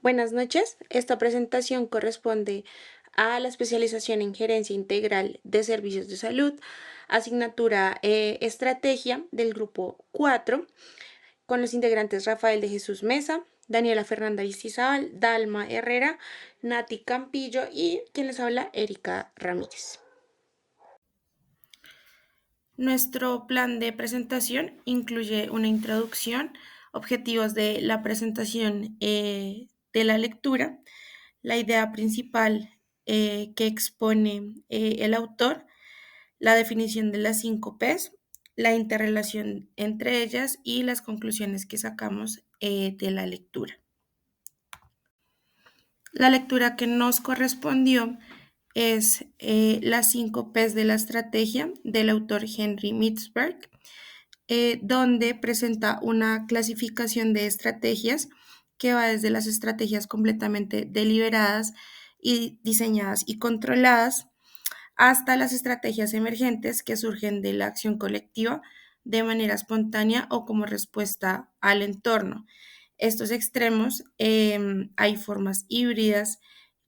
Buenas noches. Esta presentación corresponde a la especialización en gerencia integral de servicios de salud, asignatura Estrategia del grupo 4, con los integrantes Rafael de Jesús Mesa, Daniela Fernanda Istizábal, Dalma Herrera, Nati Campillo y quien les habla, Erika Ramírez. Nuestro plan de presentación incluye una introducción, objetivos de la presentación de la lectura, la idea principal que expone el autor, la definición de las 5 Ps, la interrelación entre ellas y las conclusiones que sacamos de la lectura. La lectura que nos correspondió es las 5 Ps de la estrategia del autor Henry Mintzberg, donde presenta una clasificación de estrategias que va desde las estrategias completamente deliberadas y diseñadas y controladas hasta las estrategias emergentes que surgen de la acción colectiva de manera espontánea o como respuesta al entorno. Estos extremos, hay formas híbridas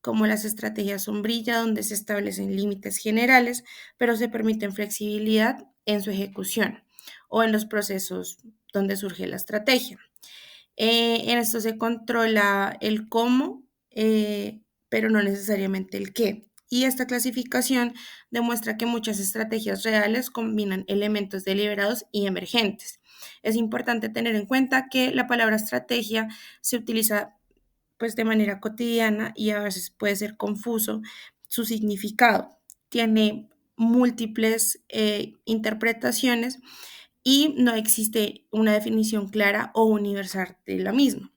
como las estrategias sombrilla, donde se establecen límites generales, pero se permiten flexibilidad en su ejecución o en los procesos donde surge la estrategia. En esto se controla el cómo, pero no necesariamente el qué. Y esta clasificación demuestra que muchas estrategias reales combinan elementos deliberados y emergentes. Es importante tener en cuenta que la palabra estrategia se utiliza pues de manera cotidiana y a veces puede ser confuso su significado. Tiene múltiples interpretaciones y no existe una definición clara o universal de la misma.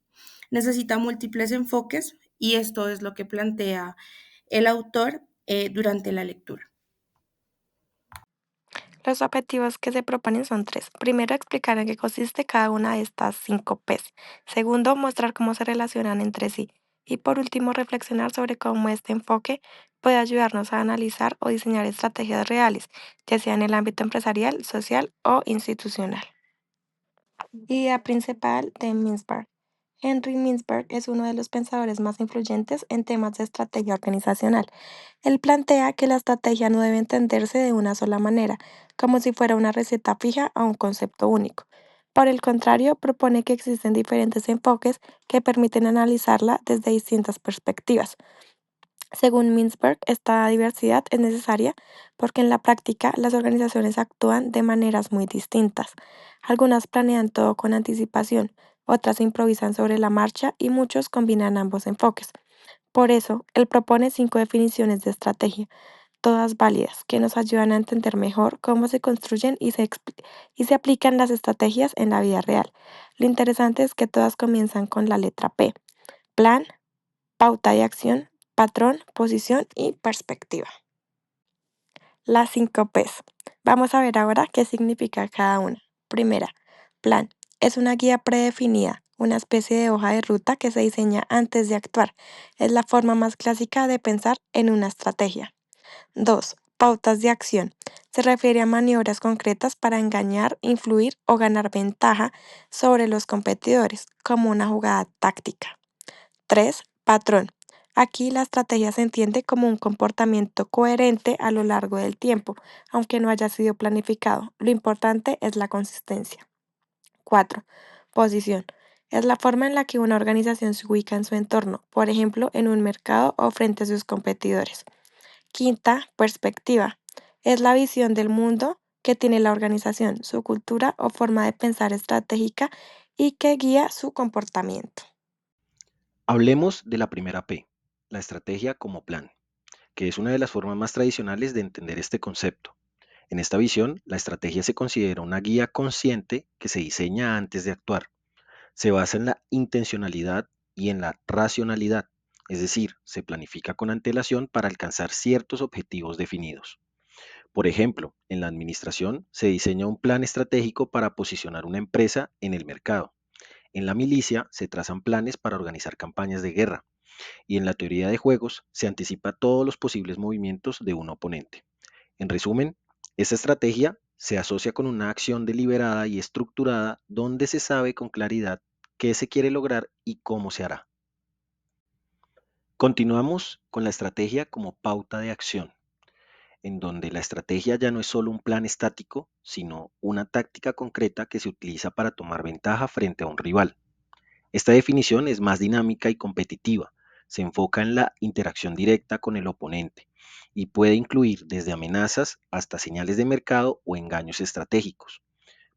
Necesita múltiples enfoques y esto es lo que plantea el autor durante la lectura. Los objetivos que se proponen son tres. Primero, explicar en qué consiste cada una de estas 5 Ps. Segundo, mostrar cómo se relacionan entre sí. Y por último, reflexionar sobre cómo este enfoque puede ayudarnos a analizar o diseñar estrategias reales, ya sea en el ámbito empresarial, social o institucional. Idea principal de Mintzberg. Henry Mintzberg es uno de los pensadores más influyentes en temas de estrategia organizacional. Él plantea que la estrategia no debe entenderse de una sola manera, como si fuera una receta fija o un concepto único. Por el contrario, propone que existen diferentes enfoques que permiten analizarla desde distintas perspectivas. Según Mintzberg, esta diversidad es necesaria porque en la práctica las organizaciones actúan de maneras muy distintas. Algunas planean todo con anticipación, otras improvisan sobre la marcha y muchos combinan ambos enfoques. Por eso, él propone 5 definiciones de estrategia, todas válidas, que nos ayudan a entender mejor cómo se construyen y se aplican las estrategias en la vida real. Lo interesante es que todas comienzan con la letra P: plan, pauta de acción, patrón, posición y perspectiva. Las 5 Ps. Vamos a ver ahora qué significa cada una. Primera, plan. Es una guía predefinida, una especie de hoja de ruta que se diseña antes de actuar. Es la forma más clásica de pensar en una estrategia. 2. Pautas de acción. Se refiere a maniobras concretas para engañar, influir o ganar ventaja sobre los competidores, como una jugada táctica. 3. Patrón. Aquí la estrategia se entiende como un comportamiento coherente a lo largo del tiempo, aunque no haya sido planificado. Lo importante es la consistencia. 4. Posición. Es la forma en la que una organización se ubica en su entorno, por ejemplo, en un mercado o frente a sus competidores. Quinta, perspectiva. Es la visión del mundo que tiene la organización, su cultura o forma de pensar estratégica y que guía su comportamiento. Hablemos de la primera P, la estrategia como plan, que es una de las formas más tradicionales de entender este concepto. En esta visión, la estrategia se considera una guía consciente que se diseña antes de actuar. Se basa en la intencionalidad y en la racionalidad, es decir, se planifica con antelación para alcanzar ciertos objetivos definidos. Por ejemplo, en la administración se diseña un plan estratégico para posicionar una empresa en el mercado. En la milicia se trazan planes para organizar campañas de guerra y en la teoría de juegos se anticipa todos los posibles movimientos de un oponente. En resumen, esta estrategia se asocia con una acción deliberada y estructurada donde se sabe con claridad qué se quiere lograr y cómo se hará. Continuamos con la estrategia como pauta de acción, en donde la estrategia ya no es solo un plan estático, sino una táctica concreta que se utiliza para tomar ventaja frente a un rival. Esta definición es más dinámica y competitiva, se enfoca en la interacción directa con el oponente y puede incluir desde amenazas hasta señales de mercado o engaños estratégicos.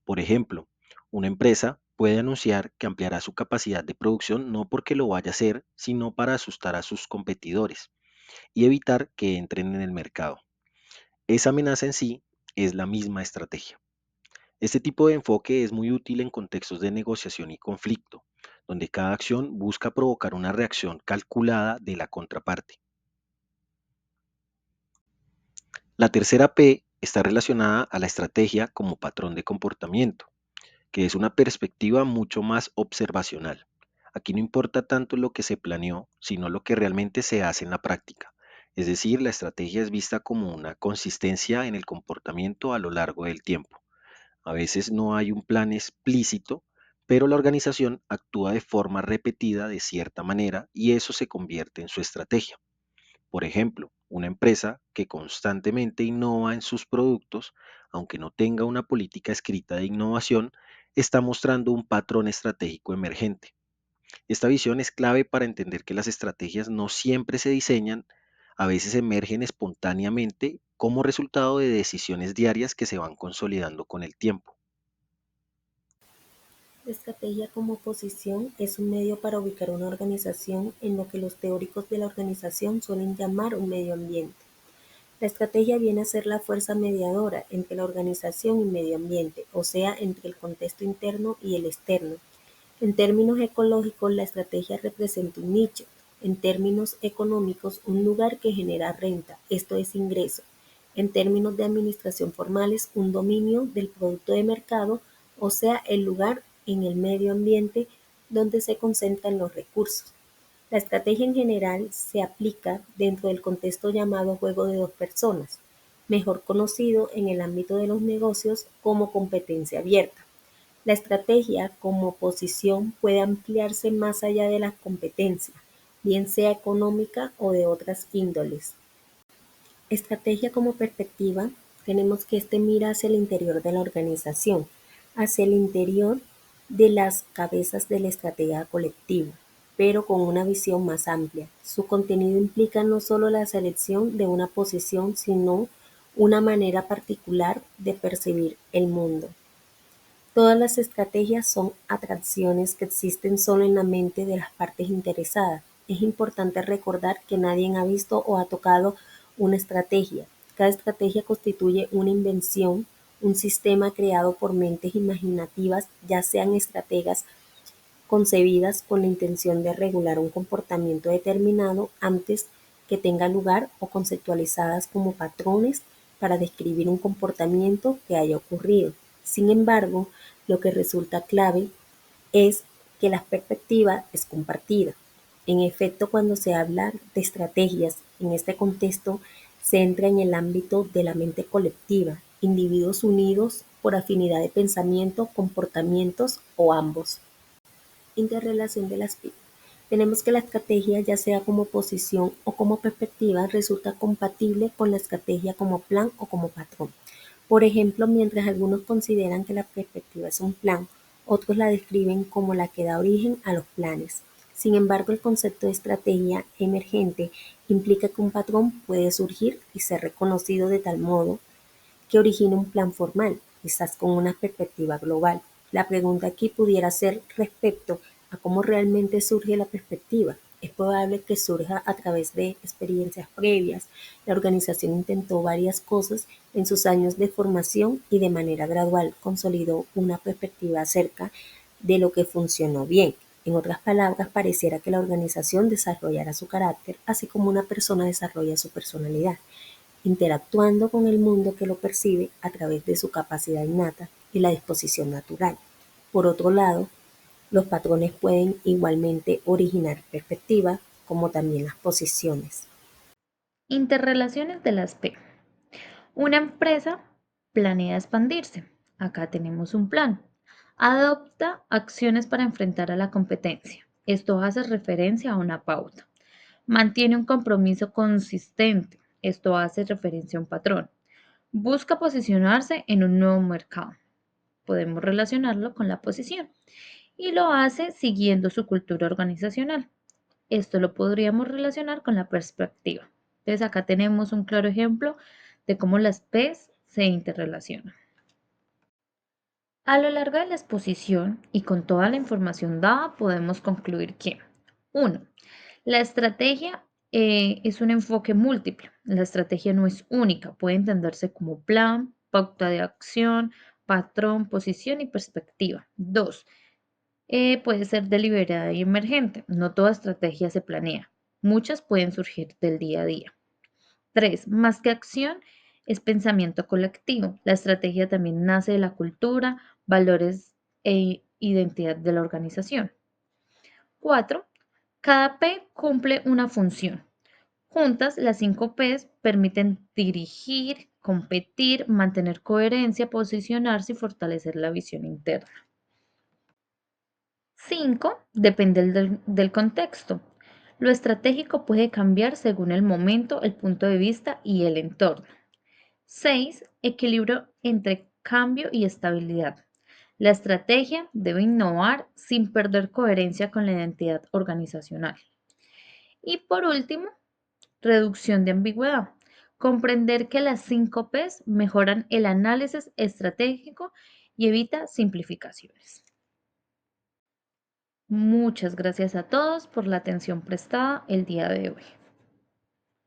Por ejemplo, una empresa puede anunciar que ampliará su capacidad de producción no porque lo vaya a hacer, sino para asustar a sus competidores y evitar que entren en el mercado. Esa amenaza en sí es la misma estrategia. Este tipo de enfoque es muy útil en contextos de negociación y conflicto, donde cada acción busca provocar una reacción calculada de la contraparte. La tercera P está relacionada a la estrategia como patrón de comportamiento, que es una perspectiva mucho más observacional. Aquí no importa tanto lo que se planeó, sino lo que realmente se hace en la práctica. Es decir, la estrategia es vista como una consistencia en el comportamiento a lo largo del tiempo. A veces no hay un plan explícito, pero la organización actúa de forma repetida de cierta manera y eso se convierte en su estrategia. Por ejemplo, una empresa que constantemente innova en sus productos, aunque no tenga una política escrita de innovación, está mostrando un patrón estratégico emergente. Esta visión es clave para entender que las estrategias no siempre se diseñan, a veces emergen espontáneamente como resultado de decisiones diarias que se van consolidando con el tiempo. La estrategia como posición es un medio para ubicar una organización en lo que los teóricos de la organización suelen llamar un medio ambiente. La estrategia viene a ser la fuerza mediadora entre la organización y medio ambiente, o sea, entre el contexto interno y el externo. En términos ecológicos, la estrategia representa un nicho. En términos económicos, un lugar que genera renta, esto es ingreso. En términos de administración formales, un dominio del producto de mercado, o sea, el lugar en el medio ambiente donde se concentran los recursos. La estrategia en general se aplica dentro del contexto llamado juego de dos personas, mejor conocido en el ámbito de los negocios como competencia abierta. La estrategia como posición puede ampliarse más allá de la competencia, bien sea económica o de otras índoles. Estrategia como perspectiva, tenemos que mira hacia el interior de la organización, hacia el interior de las cabezas de la estrategia colectiva, pero con una visión más amplia. Su contenido implica no solo la selección de una posición, sino una manera particular de percibir el mundo. Todas las estrategias son atracciones que existen solo en la mente de las partes interesadas. Es importante recordar que nadie ha visto o ha tocado una estrategia. Cada estrategia constituye una invención, un sistema creado por mentes imaginativas, ya sean estrategas concebidas con la intención de regular un comportamiento determinado antes que tenga lugar o conceptualizadas como patrones para describir un comportamiento que haya ocurrido. Sin embargo, lo que resulta clave es que la perspectiva es compartida. En efecto, cuando se habla de estrategias en este contexto, se entra en el ámbito de la mente colectiva, individuos unidos por afinidad de pensamiento, comportamientos o ambos. Interrelación de las PIC. Tenemos que la estrategia, ya sea como posición o como perspectiva, resulta compatible con la estrategia como plan o como patrón. Por ejemplo, mientras algunos consideran que la perspectiva es un plan, otros la describen como la que da origen a los planes. Sin embargo, el concepto de estrategia emergente implica que un patrón puede surgir y ser reconocido de tal modo que origina un plan formal, quizás con una perspectiva global. La pregunta aquí pudiera ser respecto a cómo realmente surge la perspectiva. Es probable que surja a través de experiencias previas. La organización intentó varias cosas en sus años de formación y de manera gradual consolidó una perspectiva acerca de lo que funcionó bien. En otras palabras, pareciera que la organización desarrollara su carácter, así como una persona desarrolla su personalidad interactuando con el mundo que lo percibe a través de su capacidad innata y la disposición natural. Por otro lado, los patrones pueden igualmente originar perspectivas como también las posiciones. Interrelaciones de las P. Una empresa planea expandirse. Acá tenemos un plan. Adopta acciones para enfrentar a la competencia. Esto hace referencia a una pauta. Mantiene un compromiso consistente. Esto hace referencia a un patrón. Busca posicionarse en un nuevo mercado. Podemos relacionarlo con la posición. Y lo hace siguiendo su cultura organizacional. Esto lo podríamos relacionar con la perspectiva. Entonces acá tenemos un claro ejemplo de cómo las P's se interrelacionan. A lo largo de la exposición y con toda la información dada, podemos concluir que 1. La estrategia es un enfoque múltiple. La estrategia no es única, puede entenderse como plan, pauta de acción, patrón, posición y perspectiva. 2. Puede ser deliberada y emergente. No toda estrategia se planea. Muchas pueden surgir del día a día. 3. Más que acción, es pensamiento colectivo. La estrategia también nace de la cultura, valores e identidad de la organización. 4. Cada P cumple una función. Juntas, las 5 Ps permiten dirigir, competir, mantener coherencia, posicionarse y fortalecer la visión interna. 5. Depende del contexto. Lo estratégico puede cambiar según el momento, el punto de vista y el entorno. 6. Equilibrio entre cambio y estabilidad. La estrategia debe innovar sin perder coherencia con la identidad organizacional. Y por último, reducción de ambigüedad. Comprender que las 5 Ps mejoran el análisis estratégico y evita simplificaciones. Muchas gracias a todos por la atención prestada el día de hoy.